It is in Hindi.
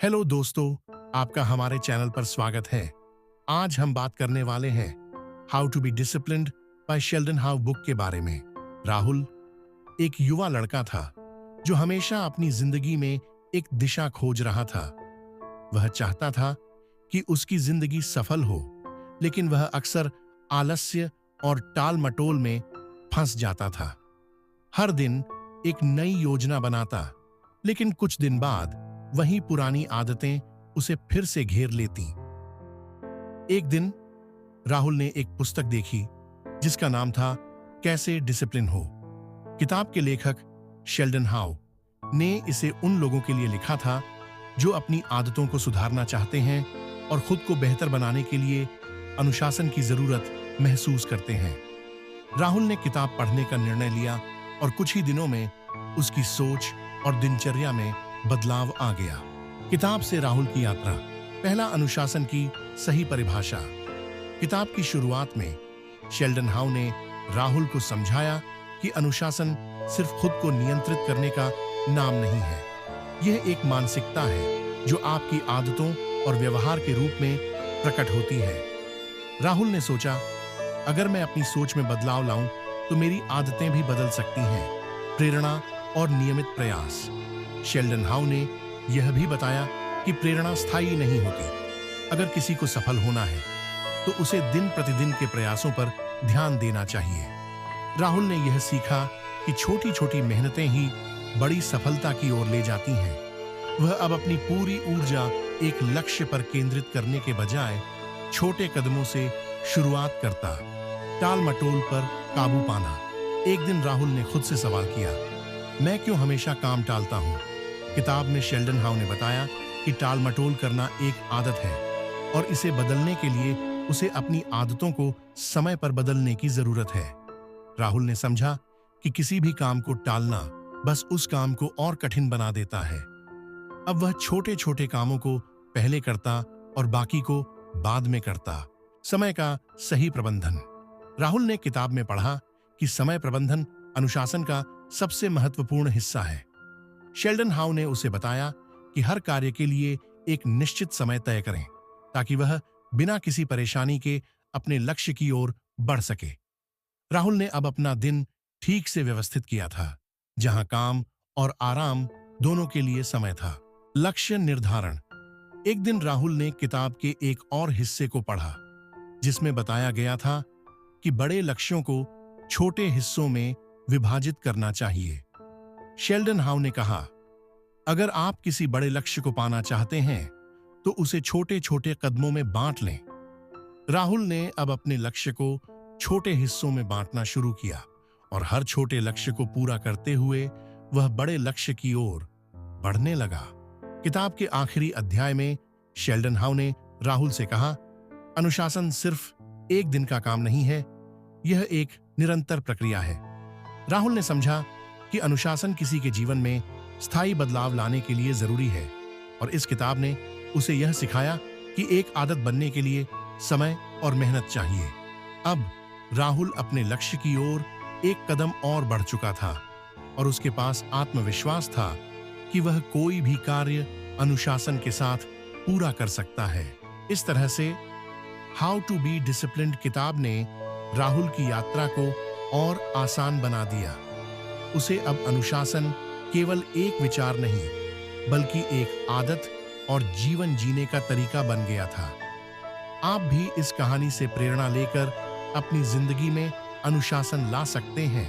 हेलो दोस्तों, आपका हमारे चैनल पर स्वागत है। आज हम बात करने वाले हैं how to be disciplined by Sheldon How book के बारे में। राहुल एक युवा लड़का था जो हमेशा अपनी जिंदगी में एक दिशा खोज रहा था। वह चाहता था कि उसकी जिंदगी सफल हो, लेकिन वह अक्सर आलस्य और टाल मटोल में फंस जाता था। हर दिन एक नई योजना बनाता, लेकिन कुछ दिन बाद वही पुरानी आदतें उसे फिर से घेर लेती। एक दिन राहुल ने एक पुस्तक देखी जिसका नाम था कैसे डिसिप्लिन हो। किताब के लेखक शेल्डन हाउ ने इसे उन लोगों के लिए लिखा था जो अपनी आदतों को सुधारना चाहते हैं और खुद को बेहतर बनाने के लिए अनुशासन की जरूरत महसूस करते हैं। राहुल ने किताब पढ़ने का निर्णय लिया और कुछ ही दिनों में उसकी सोच और दिनचर्या में बदलाव आ गया। किताब से राहुल की यात्रा। पहला, अनुशासन की सही परिभाषा। किताब की शुरुआत में शेल्डन हाउ ने राहुल को समझाया कि अनुशासन सिर्फ खुद को नियंत्रित करने का नाम नहीं है। यह एक मानसिकता है जो आपकी आदतों और व्यवहार के रूप में प्रकट होती है। राहुल ने सोचा, अगर मैं अपनी सोच में बदलाव लाऊं तो मेरी आदतें भी बदल सकती हैं। प्रेरणा और नियमित प्रयास। शेल्डन हाउ ने यह भी बताया कि प्रेरणा स्थायी नहीं होती। अगर किसी को सफल होना है तो उसे दिन प्रतिदिन के प्रयासों पर ध्यान देना चाहिए। राहुल ने यह सीखा कि छोटी छोटी मेहनतें ही बड़ी सफलता की ओर ले जाती हैं। वह अब अपनी पूरी ऊर्जा एक लक्ष्य पर केंद्रित करने के बजाय छोटे कदमों से शुरुआत करता। टाल मटोल पर काबू पाना। एक दिन राहुल ने खुद से सवाल किया, मैं क्यों हमेशा काम टालता हूं? किताब में शेल्डन हाउ ने बताया कि टाल मटोल करना एक आदत है और इसे बदलने के लिए उसे अपनी आदतों को समय पर बदलने की जरूरत है। राहुल ने समझा कि किसी भी काम को टालना बस उस काम को और कठिन बना देता है। अब वह छोटे छोटे कामों को पहले करता और बाकी को बाद में करता। समय का सही प्रबंधन। राहुल ने किताब में पढ़ा कि समय प्रबंधन अनुशासन का सबसे महत्वपूर्ण हिस्सा है। शेल्डन हाउ ने उसे बताया कि हर कार्य के लिए एक निश्चित समय तय करें ताकि वह बिना किसी परेशानी के अपने लक्ष्य की ओर बढ़ सके। राहुल ने अब अपना दिन ठीक से व्यवस्थित किया था, जहां काम और आराम दोनों के लिए समय था। लक्ष्य निर्धारण। एक दिन राहुल ने किताब के एक और हिस्से को पढ़ा जिसमें बताया गया था कि बड़े लक्ष्यों को छोटे हिस्सों में विभाजित करना चाहिए। शेल्डन हाउ ने कहा, अगर आप किसी बड़े लक्ष्य को पाना चाहते हैं तो उसे छोटे छोटे कदमों में बांट लें। राहुल ने अब अपने लक्ष्य को छोटे हिस्सों में बांटना शुरू किया और हर छोटे लक्ष्य को पूरा करते हुए वह बड़े लक्ष्य की ओर बढ़ने लगा। किताब के आखिरी अध्याय में शेल्डन हाउ ने राहुल से कहा, अनुशासन सिर्फ एक दिन का काम नहीं है, यह एक निरंतर प्रक्रिया है। राहुल ने समझा कि अनुशासन किसी के जीवन में स्थायी बदलाव लाने के लिए जरूरी है और इस किताब ने उसे यह सिखाया कि एक आदत बनने के लिए समय और मेहनत चाहिए। अब राहुल अपने लक्ष्य की ओर एक कदम और बढ़ चुका था और उसके पास आत्मविश्वास था कि वह कोई भी कार्य अनुशासन के साथ पूरा कर सकता है। इस तरह से हाउ टू बी डिसिप्लिन्ड किताब ने राहुल की यात्रा को और आसान बना दिया। उसे अब अनुशासन केवल एक विचार नहीं बल्कि एक आदत और जीवन जीने का तरीका बन गया था। आप भी इस कहानी से प्रेरणा लेकर अपनी जिंदगी में अनुशासन ला सकते हैं।